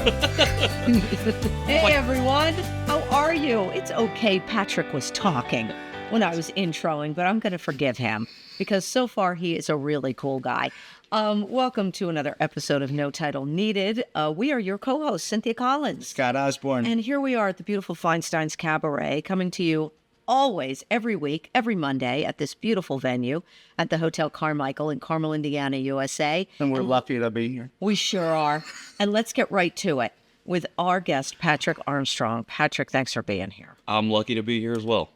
Hey, everyone. How are you? It's okay. Patrick was talking when I was introing, but I'm going to forgive him because so far he is a really cool guy. Welcome to another episode of No Title Needed. We are your co-hosts, Cynthia Collins. Scott Osborne. And here we are at the beautiful Feinstein's Cabaret, coming to you always, every week, every Monday at this beautiful venue at the Hotel Carmichael in Carmel, Indiana, USA. And we're lucky to be here. We sure are. And let's get right to it with our guest, Patrick Armstrong. Patrick, thanks for being here. I'm lucky to be here as well.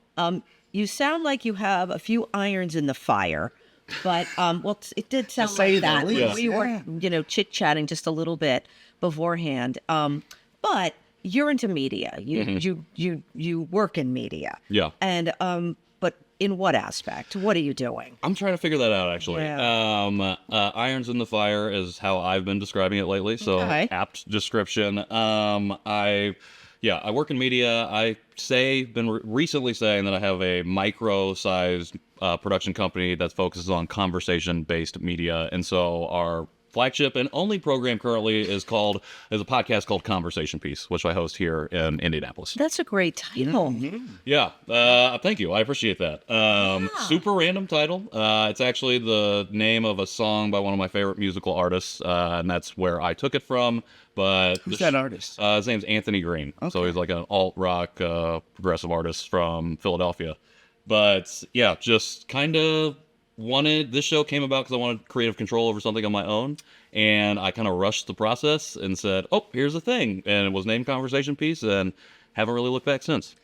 You sound like you have a few irons in the fire, but it did sound say like the that. least. We were, chit-chatting just a little bit beforehand. But you're into media. You work in media. Yeah. And but in what aspect? What are you doing? I'm trying to figure that out, actually. Yeah. Irons in the fire is how I've been describing it lately, so Okay. apt description. I work in media. Been recently saying that I have a micro-sized production company that focuses on conversation-based media, and so our flagship and only program currently is a podcast called Conversation Piece, which I host here in Indianapolis. That's a great title. Yeah, thank you. I appreciate that. Super random title. It's actually the name of a song by one of my favorite musical artists, and that's where I took it from. But Who's that artist? His name's Anthony Green. Okay. So he's like an alt-rock progressive artist from Philadelphia. But yeah, just kind of this show came about because I wanted creative control over something on my own, and I kind of rushed the process and said, oh, here's the thing, and it was named Conversation Piece, and haven't really looked back since.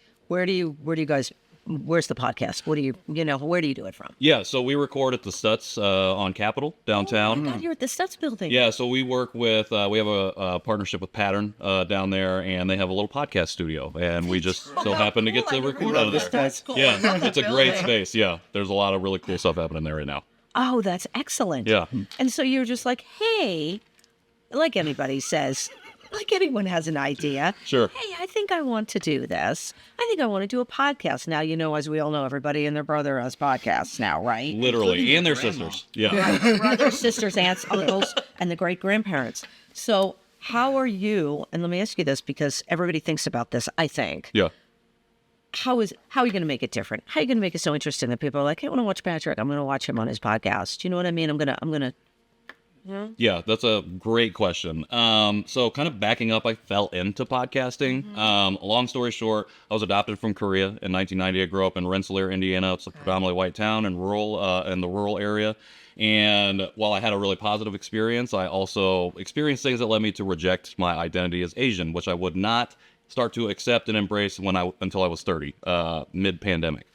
Where's the podcast? Where do you do it from? Yeah, so we record at the Stutz on Capitol downtown. Oh my God, you're at the Stutz building. Yeah, so we work with, we have a partnership with Pattern down there, and they have a little podcast studio, and we just so happen to get to record out of there. That's cool. Yeah, it's a great space. Yeah, there's a lot of really cool stuff happening there right now. Oh, that's excellent. Yeah. And so you're just like, hey, like anybody says, like anyone has an idea. Sure. Hey, I think I want to do this. I think I want to do a podcast. Now, as we all know, everybody and their brother has podcasts now, right? Literally, and their sisters. Yeah. Brothers, sisters, aunts, uncles, and the great-grandparents. So how are you, and let me ask you this because everybody thinks about this, I think. Yeah. How are you going to make it different? How are you going to make it so interesting that people are like, hey, I want to watch Patrick. I'm going to watch him on his podcast. Do you know what I mean? I'm going to. Yeah, that's a great question. So kind of backing up, I fell into podcasting. Long story short, I was adopted from Korea in 1990. I grew up in Rensselaer, Indiana. It's a predominantly white town and in the rural area. And while I had a really positive experience, I also experienced things that led me to reject my identity as Asian, which I would not start to accept and embrace until I was 30, mid-pandemic.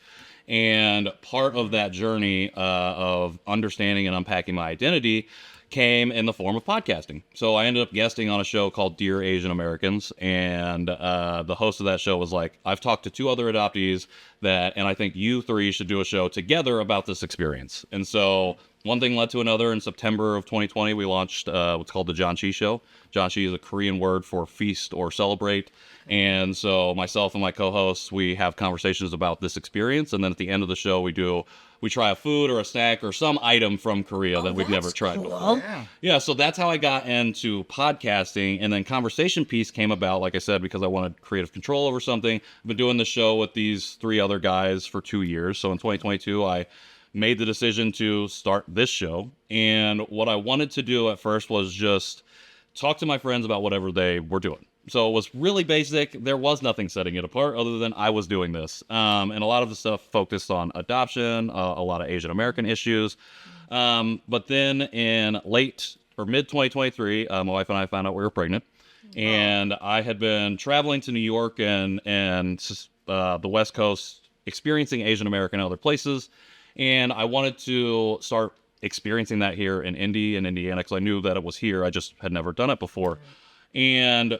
And part of that journey of understanding and unpacking my identity came in the form of podcasting. So I ended up guesting on a show called Dear Asian Americans, and the host of that show was like, I've talked to 2 other adoptees and I think you 3 should do a show together about this experience. And so one thing led to another. In September of 2020, we launched what's called the Janchi Show. Janchi is a Korean word for feast or celebrate. And so myself and my co-hosts, we have conversations about this experience. And then at the end of the show, we try a food or a snack or some item from Korea that we've never tried before. Yeah, so that's how I got into podcasting. And then Conversation Piece came about, like I said, because I wanted creative control over something. I've been doing the show with these 3 other guys for 2 years. So in 2022, I made the decision to start this show. And what I wanted to do at first was just talk to my friends about whatever they were doing. So it was really basic. There was nothing setting it apart other than I was doing this. And a lot of the stuff focused on adoption, a lot of Asian American issues. But then in late or mid 2023, my wife and I found out we were pregnant. And I had been traveling to New York and the West Coast, experiencing Asian American in other places. And I wanted to start experiencing that here in Indy and Indiana because I knew that it was here. I just had never done it before. And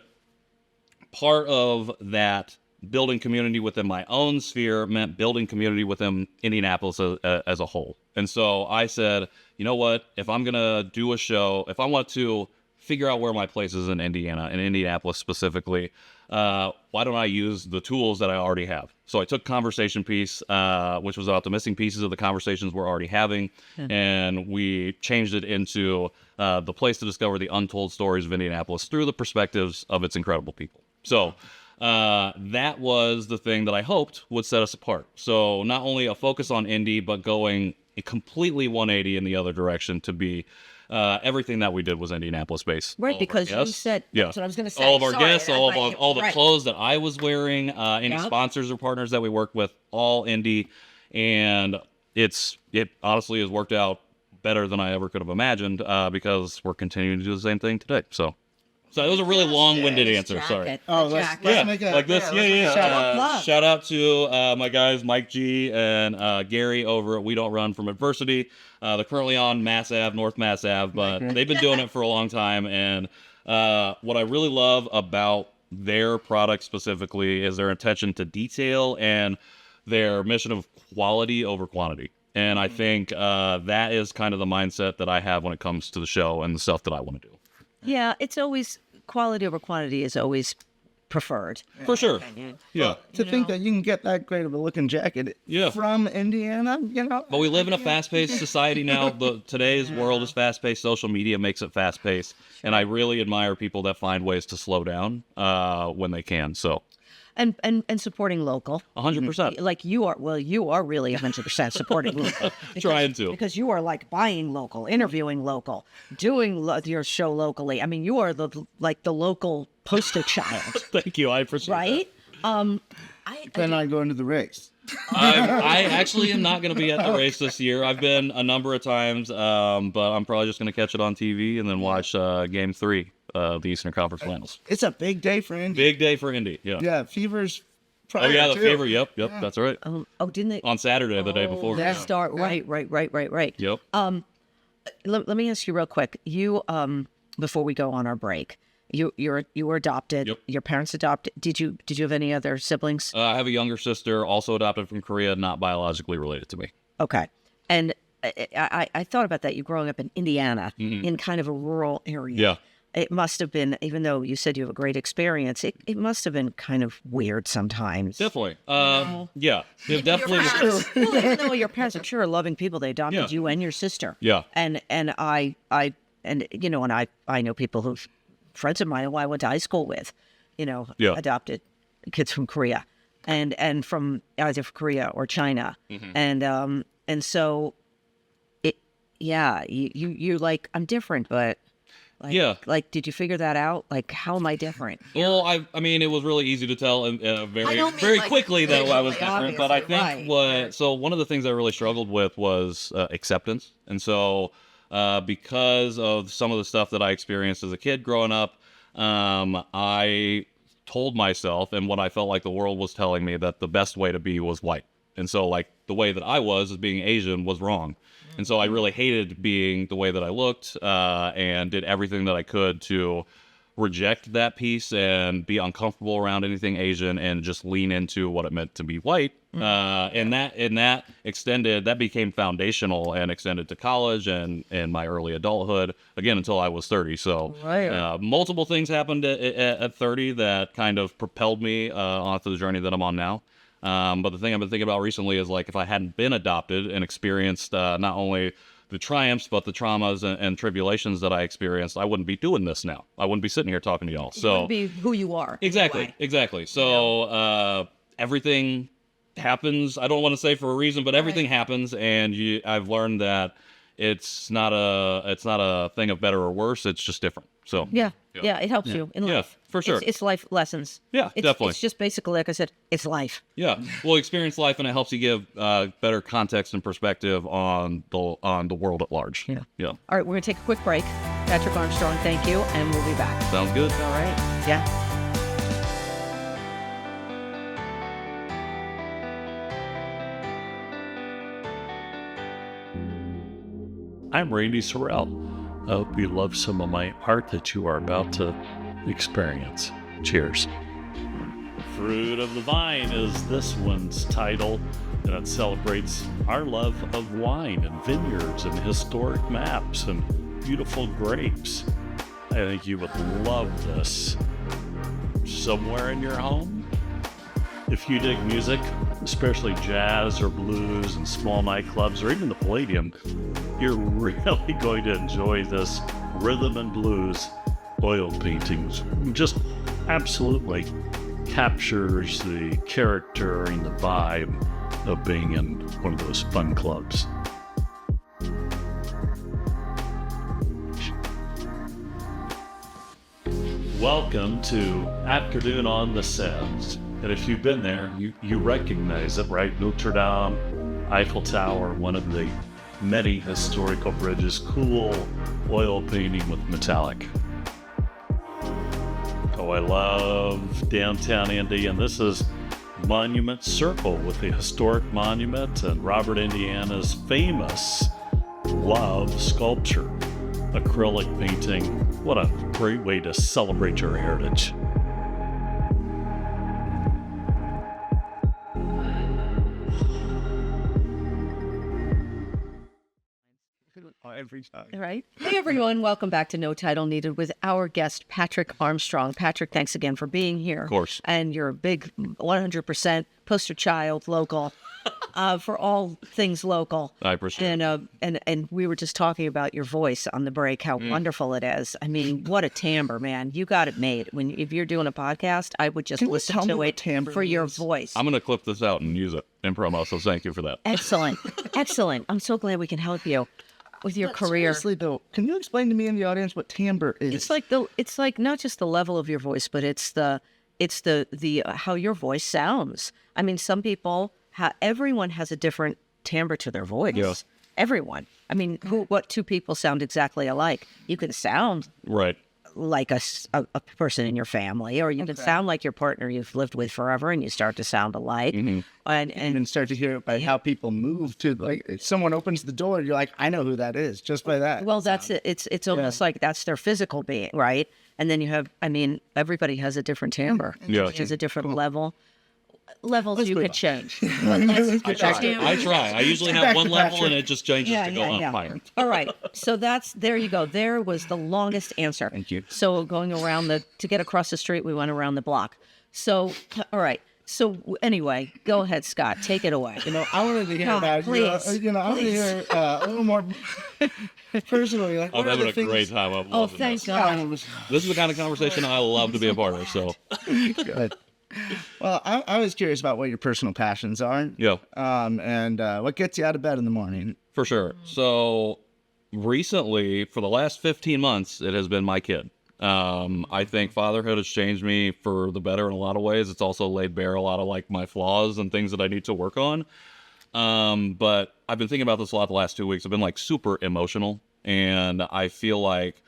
part of that building community within my own sphere meant building community within Indianapolis as a whole. And so I said, you know what, if I'm going to do a show, if I want to figure out where my place is in Indiana, in Indianapolis specifically, why don't I use the tools that I already have? So I took conversation piece, which was about the missing pieces of the conversations we're already having, and we changed it into the place to discover the untold stories of Indianapolis through the perspectives of its incredible people. So that was the thing that I hoped would set us apart. So not only a focus on Indy, but going a completely 180 in the other direction to be everything that we did was Indianapolis based. Right, because you said, that's what I was going to say. All of our Sorry, guests, all the clothes that I was wearing, any Yep. sponsors or partners that we work with, all Indy. And it honestly has worked out better than I ever could have imagined because we're continuing to do the same thing today. So it was a really long-winded answer. Sorry. Oh, let's make it Like this. Shout out to my guys, Mike G and Gary over at We Don't Run From Adversity. They're currently on Mass Ave, North Mass Ave, but they've been doing it for a long time. And what I really love about their product specifically is their attention to detail and their mission of quality over quantity. And I think that is kind of the mindset that I have when it comes to the show and the stuff that I want to do. Yeah, it's always quality over quantity is always preferred. For sure. Yeah. To think that you can get that great of a looking jacket from Indiana, But we live in a fast-paced society now. Today's world is fast-paced. Social media makes it fast-paced. And I really admire people that find ways to slow down when they can. So. And supporting local. 100%. Like you are really 100% supporting local. Trying to. Because you are like buying local, interviewing local, doing your show locally. I mean, you are the local poster child. Thank you. I appreciate right? Then I go into the race. I actually am not going to be at the race this year. I've been a number of times, but I'm probably just going to catch it on TV and then watch Game 3, the Eastern Conference Finals. It's a big day for Indy. Big day for Indy, yeah. Yeah, Fever's Oh, yeah, the Fever, yep, that's right. Didn't they? On Saturday, the day before. That start, right. Yep. Let me ask you real quick. You, before we go on our break, you were adopted. Yep. Your parents adopted. Did you have any other siblings? I have a younger sister, also adopted from Korea, not biologically related to me. Okay. And I thought about that. You growing up in Indiana, in kind of a rural area. Yeah. It must have been, even though you said you have a great experience, it must have been kind of weird sometimes. Definitely. Yeah. It definitely was. Well, even though your parents, I'm sure, are loving people, they adopted you and your sister. Yeah. And I know people who, friends of mine who I went to high school with, adopted kids from Korea and from either Korea or China. And so you're like, I'm different, but did you figure that out? Like, how am I different? Well, I mean, it was really easy to tell very quickly that I was different. But I think so one of the things I really struggled with was acceptance. And so because of some of the stuff that I experienced as a kid growing up, I told myself and what I felt like the world was telling me that the best way to be was white. And so like the way that I was as being Asian was wrong. And so I really hated being the way that I looked and did everything that I could to reject that piece and be uncomfortable around anything Asian and just lean into what it meant to be white. And that became foundational and extended to college and my early adulthood, again, until I was 30. So multiple things happened at 30 that kind of propelled me onto the journey that I'm on now. But the thing I've been thinking about recently is like if I hadn't been adopted and experienced not only the triumphs but the traumas and tribulations that I experienced, I wouldn't be doing this now. I wouldn't be sitting here talking to y'all. So you wouldn't be who you are. Exactly. So everything happens. I don't want to say for a reason, but everything happens, and I've learned that it's not a thing of better or worse. It's just different. So it helps you in life. For sure. It's life lessons. Definitely. It's just basically, like I said, it's life. Yeah. Well, experience life, and it helps you give better context and perspective on the world at large. Yeah. All right, we're gonna take a quick break. Patrick Armstrong, thank you, and we'll be back. Sounds good. All right. Yeah. I'm Randy Sorrell. I hope you love some of my art that you are about to experience. Cheers. Fruit of the Vine is this one's title, and it celebrates our love of wine and vineyards and historic maps and beautiful grapes. I think you would love this. somewhere in your home. If you dig music, especially jazz or blues and small nightclubs or even the Palladium, you're really going to enjoy this rhythm and blues oil paintings. Just absolutely captures the character and the vibe of being in one of those fun clubs. Welcome to Afternoon on the Sands. And if you've been there, you recognize it, right? Notre Dame, Eiffel Tower, one of the many historical bridges, cool oil painting with metallic. Oh, I love downtown Indy, and this is Monument Circle with the historic monument and Robert, Indiana's famous love sculpture, acrylic painting. What a great way to celebrate your heritage. Every time. Right. Hey, everyone. Welcome back to No Title Needed with our guest, Patrick Armstrong. Patrick, thanks again for being here. Of course. And you're a big 100% poster child local for all things local. I appreciate it. And we were just talking about your voice on the break, how wonderful it is. I mean, what a timbre, man. You got it made. If you're doing a podcast, I would just listen to it for your voice. I'm going to clip this out and use it in promo, so thank you for that. Excellent. Excellent. I'm so glad we can help you with your career. Seriously, though, can you explain to me and the audience what timbre is? It's like not just the level of your voice, but it's the how your voice sounds. I mean, some people, everyone has a different timbre to their voice. Yeah. Everyone. I mean, what two people sound exactly alike? You can sound Right. like a person in your family, or you can sound like your partner you've lived with forever, and you start to sound alike. Mm-hmm. And start to hear it by how people move to, like, if someone opens the door, you're like, I know who that is just by that. Well, that's it. It's almost like that's their physical being, right? And then you have, I mean, everybody has a different timbre. Yeah. Has a different levels you could change. I try. I usually have one level and it just changes to go up higher. All right. So there you go. There was the longest answer. Thank you. So going around to get across the street, we went around the block. So, all right. So anyway, go ahead, Scott. Take it away. I wanted to hear about please. I wanted to hear a little more personally. Like, I'm having a great time. I'm loving thank this. God. This is the kind of conversation I love to be a part of. So, Good. Well, I was curious about what your personal passions are. yeah. And what gets you out of bed in the morning. For sure. So recently, for the last 15 months, it has been my kid. I think fatherhood has changed me for the better in a lot of ways. It's also laid bare a lot of like my flaws and things that I need to work on. But I've been thinking about this a lot the last 2 weeks. I've been like super emotional, and I feel like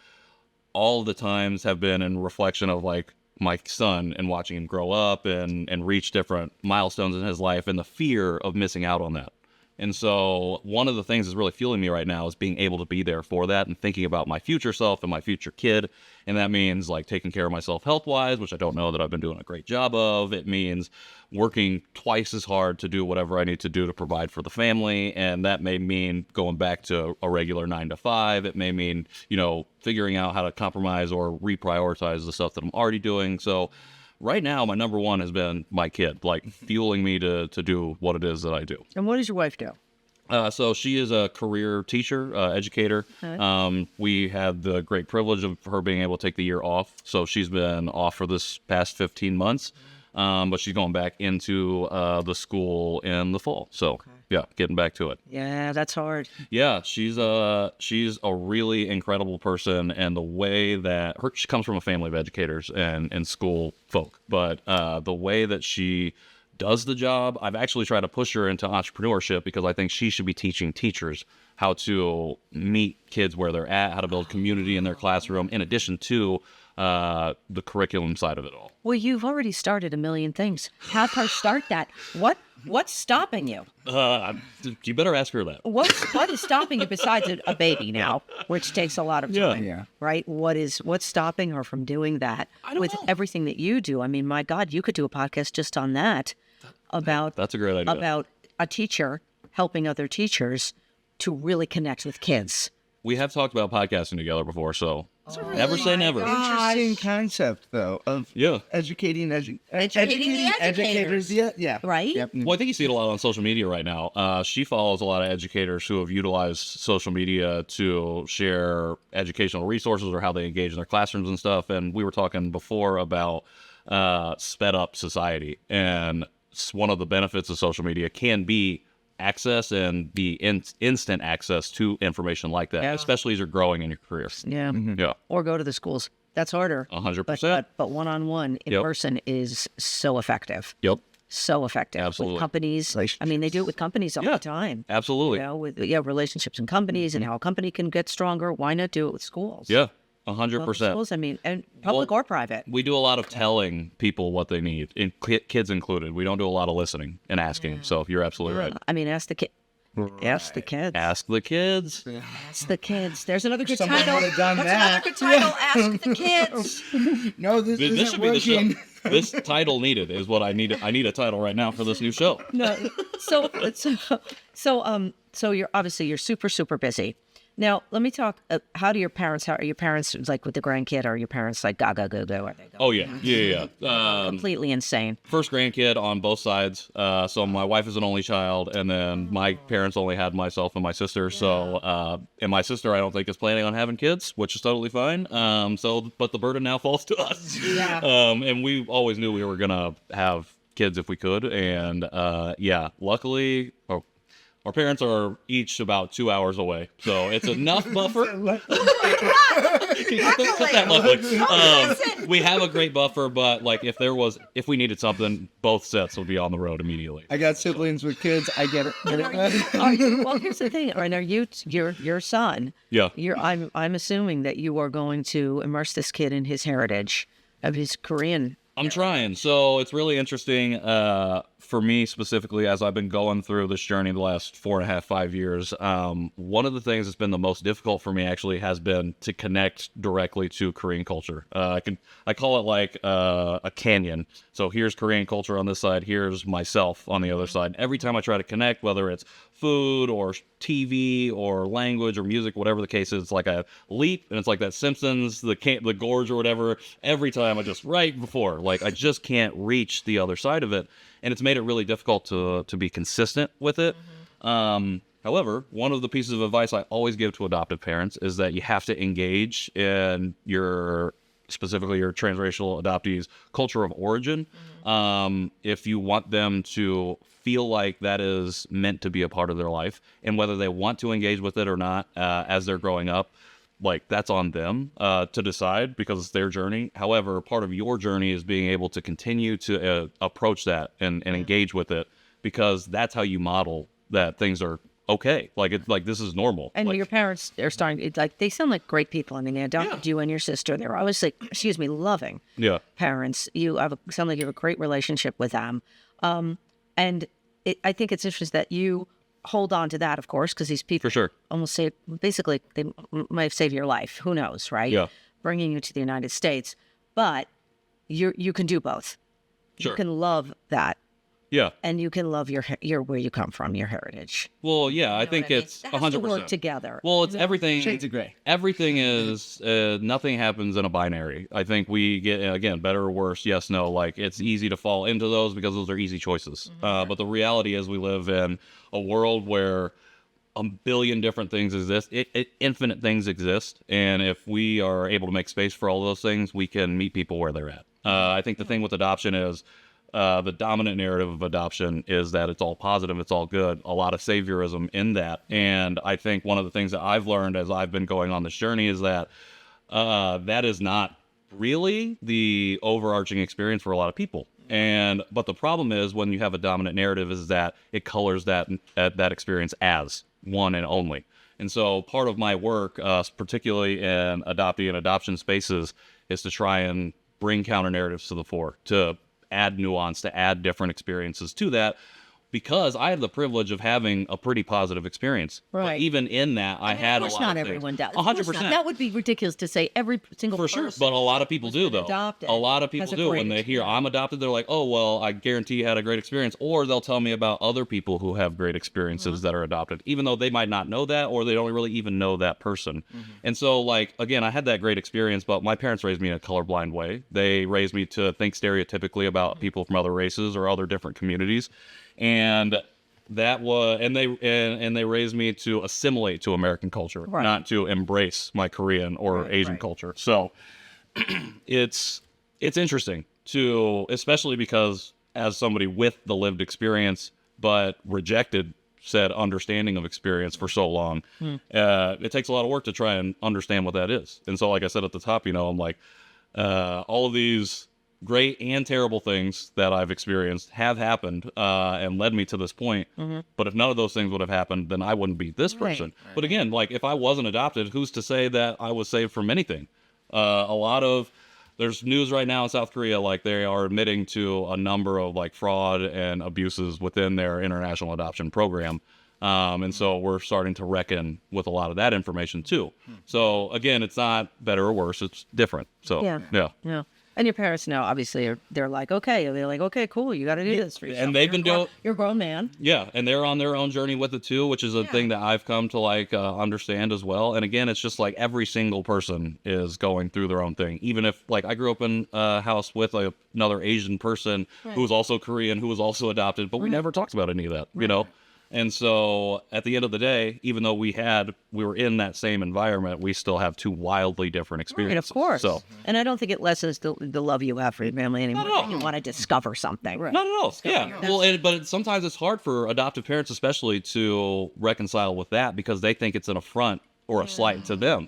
all the times have been in reflection of like my son and watching him grow up and reach different milestones in his life and the fear of missing out on that. And so one of the things that's really fueling me right now is being able to be there for that and thinking about my future self and my future kid. And that means like taking care of myself health-wise, which I don't know that I've been doing a great job of. It means working twice as hard to do whatever I need to do to provide for the family. And that may mean going back to a regular 9 to 5. It may mean, figuring out how to compromise or reprioritize the stuff that I'm already doing. So right now, my number one has been my kid, like fueling me to do what it is that I do. And what does your wife do? So she is a career teacher, educator. Okay. We had the great privilege of her being able to take the year off. So she's been off for this past 15 months, but she's going back into the school in the fall. So yeah, getting back to it. Yeah, that's hard. Yeah, she's a really incredible person, and the way that she comes from a family of educators and school folk, but the way that she does the job, I've actually tried to push her into entrepreneurship because I think she should be teaching teachers how to meet kids where they're at, how to build community in their classroom, in addition to the curriculum side of it all. Well, you've already started a million things. Have her start that. What's stopping you? You better ask her that. What is stopping you besides a baby now, which takes a lot of time? Yeah. Right? What's stopping her from doing that with everything that you do? I mean, my God, you could do a podcast just on that about That's a great idea. About a teacher helping other teachers to really connect with kids. We have talked about podcasting together before, so never say never. Interesting concept, though, of Yeah. educating the educators. educators. Yeah. Right? Yep. Well, I think you see it a lot on social media right now. She follows a lot of educators who have utilized social media to share educational resources or how they engage in their classrooms and stuff. And we were talking before about sped up society. And one of the benefits of social media can be access and the instant access to information like that, especially as you're growing in your career. Yeah. Yeah, Or go to the schools. That's harder. 100%. But one-on-one in person is so effective. Yep, So effective. Absolutely. With companies. I mean, they do it with companies all the time. absolutely. You know, with relationships in companies and how a company can get stronger. Why not do it with schools? Yeah, Public 100%. schools, I mean, and public or private. We do a lot of telling people what they need, kids included. We don't do a lot of listening and asking. So you're absolutely right. I mean, ask the kid. Ask the kids. Ask the kids. Ask the kids. There's another good Someone title. would have done That's that. another good title. Ask the kids. No, this This isn't should be the show. working. This title needed is what I need. I need a title right now for this new show. No. So you're obviously you're super busy. Now, let me talk. How are your parents like with the grandkid? Are your parents like go? Are they go? Oh yeah. Completely insane. First grandkid on both sides. So my wife is an only child, and then my parents only had myself and my sister. So and my sister I don't think is planning on having kids, which is totally fine. But the burden now falls to us. Yeah. And we always knew we were gonna have kids if we could, and luckily. Our parents are each about 2 hours away, so it's enough buffer. Cut that luckily. We have a great buffer, but like if we needed something, both sets would be on the road immediately. I got siblings with kids. I get it. Well, here's the thing. Right, are your son? Yeah. I'm assuming that you are going to immerse this kid in his heritage of his Korean. I'm trying. So it's really interesting for me specifically as I've been going through this journey the last 4.5, 5 years. One of the things that's been the most difficult for me actually has been to connect directly to Korean culture. I call it like a canyon. So here's Korean culture on this side. Here's myself on the other side. Every time I try to connect, whether it's food or TV or language or music, whatever the case is, it's like a leap, and it's like that Simpsons, the gorge or whatever. Every time I just right before, like I just can't reach the other side of it, and it's made it really difficult to be consistent with it. However, one of the pieces of advice I always give to adoptive parents is that you have to engage in specifically your transracial adoptees' culture of origin. If you want them to feel like that is meant to be a part of their life, and whether they want to engage with it or not as they're growing up, like that's on them to decide because it's their journey. However, part of your journey is being able to continue to approach that and engage with it, because that's how you model that things are okay. Like it's like this is normal. And like, your parents are starting. It's like they sound like great people. I mean, they adopted you and your sister. They're obviously, loving parents. Sound like you have a great relationship with them. And I think it's interesting that you hold on to that, of course, because these people For sure. almost say basically they might have saved your life. Who knows, right? Yeah. Bringing you to the United States, but you can do both. Sure. You can love that, Yeah. and you can love your where you come from, your heritage. Well, yeah, I think it's That has to 100%. work together. Well, it's everything. Shades of gray. Everything is nothing happens in a binary. I think we get again better or worse, yes, no. Like it's easy to fall into those because those are easy choices. But the reality is we live in a world where a billion different things exist. Infinite things exist, and if we are able to make space for all those things, we can meet people where they're at. I think the thing with adoption is. The dominant narrative of adoption is that it's all positive, it's all good, a lot of saviorism in that. And I think one of the things that I've learned as I've been going on this journey is that that is not really the overarching experience for a lot of people. But the problem is when you have a dominant narrative is that it colors that experience as one and only. And so part of my work, particularly in adoptee and adoption spaces, is to try and bring counter narratives to the fore, to add nuance, to add different experiences to that, because I had the privilege of having a pretty positive experience. Right. But even in that, I had a Of course, lot not of everyone things. does. Of course 100%. not. That would be ridiculous to say every single For person. sure, but a lot of people do, though. adopted A lot of has people a do. great When they hear I'm adopted, they're like, oh, well, I guarantee you had a great experience. Or they'll tell me about other people who have great experiences that are adopted, even though they might not know that, or they don't really even know that person. And so, like, again, I had that great experience, but my parents raised me in a colorblind way. They raised me to think stereotypically about people from other races or other different communities. And that was, and they raised me to assimilate to American culture, not to embrace my Korean or Asian culture. So it's interesting to, especially because as somebody with the lived experience, but rejected said understanding of experience for so long, it takes a lot of work to try and understand what that is. And so, like I said at the top, I'm like, all of these great and terrible things that I've experienced have happened and led me to this point. But if none of those things would have happened, then I wouldn't be this person. Right. But again, like if I wasn't adopted, who's to say that I was saved from anything? There's news right now in South Korea, like they are admitting to a number of like fraud and abuses within their international adoption program. And so we're starting to reckon with a lot of that information too. So again, it's not better or worse. It's different. So yeah. And your parents know, obviously, they're like, okay, cool, you got to do this for yourself. And they've been doing. You're a grown man. Yeah, and they're on their own journey with it too, which is a thing that I've come to like understand as well. And again, it's just like every single person is going through their own thing. Even if like I grew up in a house with another Asian person who was also Korean, who was also adopted, but we never talked about any of that, you know. And so at the end of the day, even though we were in that same environment, we still have two wildly different experiences. Right, of course. So, and I don't think it lessens the love you have for your family anymore. Not at all. You want to discover something. Not at all. Yeah. Well, but sometimes it's hard for adoptive parents, especially, to reconcile with that because they think it's an affront or a slight to them.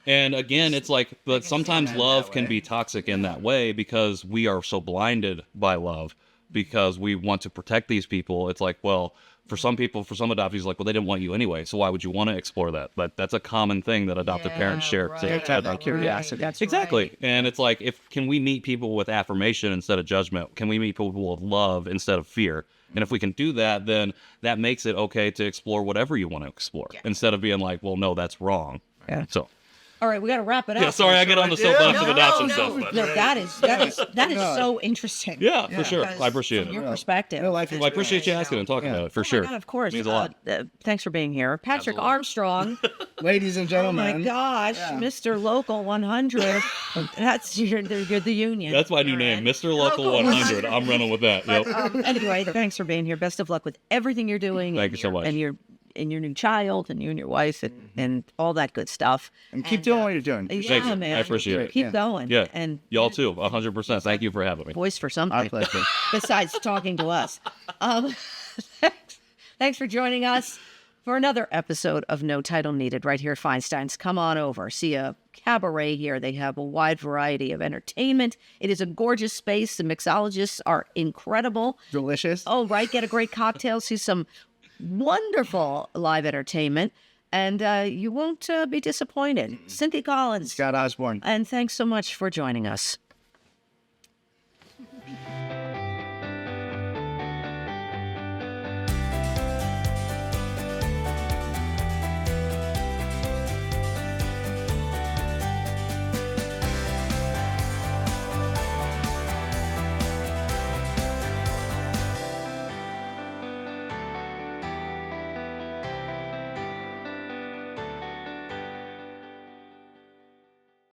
And again, it's like, but sometimes love can be toxic in that way because we are so blinded by love because we want to protect these people. It's like, well, for some people, for some adoptees, like, well, they didn't want you anyway, so why would you want to explore that? But that's a common thing that adoptive parents share. Curiosity. That's exactly. Right. And it's like, can we meet people with affirmation instead of judgment? Can we meet people with love instead of fear? And if we can do that, then that makes it okay to explore whatever you want to explore instead of being like, well, no, that's wrong. Yeah. So. All right, we got to wrap it up. Yeah, sorry, I get on the soapbox of adoption stuff. But. No, that is so interesting. Yeah, for sure. I appreciate it. Your perspective. Well, I appreciate you asking and talking about it, for sure. God, of course. It means a lot. Thanks for being here. Patrick Armstrong. Ladies and Oh, gentlemen. my gosh. Mr. Local 100. You're the union. That's my new name, Mr. Local 100. I'm running with that. Yep. Anyway, thanks for being here. Best of luck with everything you're doing. Thank you so much. And your new child and you and your wife and all that good stuff. And keep doing what you're doing. Yeah, Thank you. man. I appreciate it. Keep going. Yeah. And y'all too, 100%. Thank you for having me. voice for something. Our pleasure. Besides talking to us. Thanks for joining us for another episode of No Title Needed right here at Feinstein's. Come on over. See a cabaret here. They have a wide variety of entertainment. It is a gorgeous space. The mixologists are incredible. Delicious. Oh, right. Get a great cocktail. See some wonderful live entertainment. And you won't be disappointed. Cynthia Collins. Scott Osborne. And thanks so much for joining us.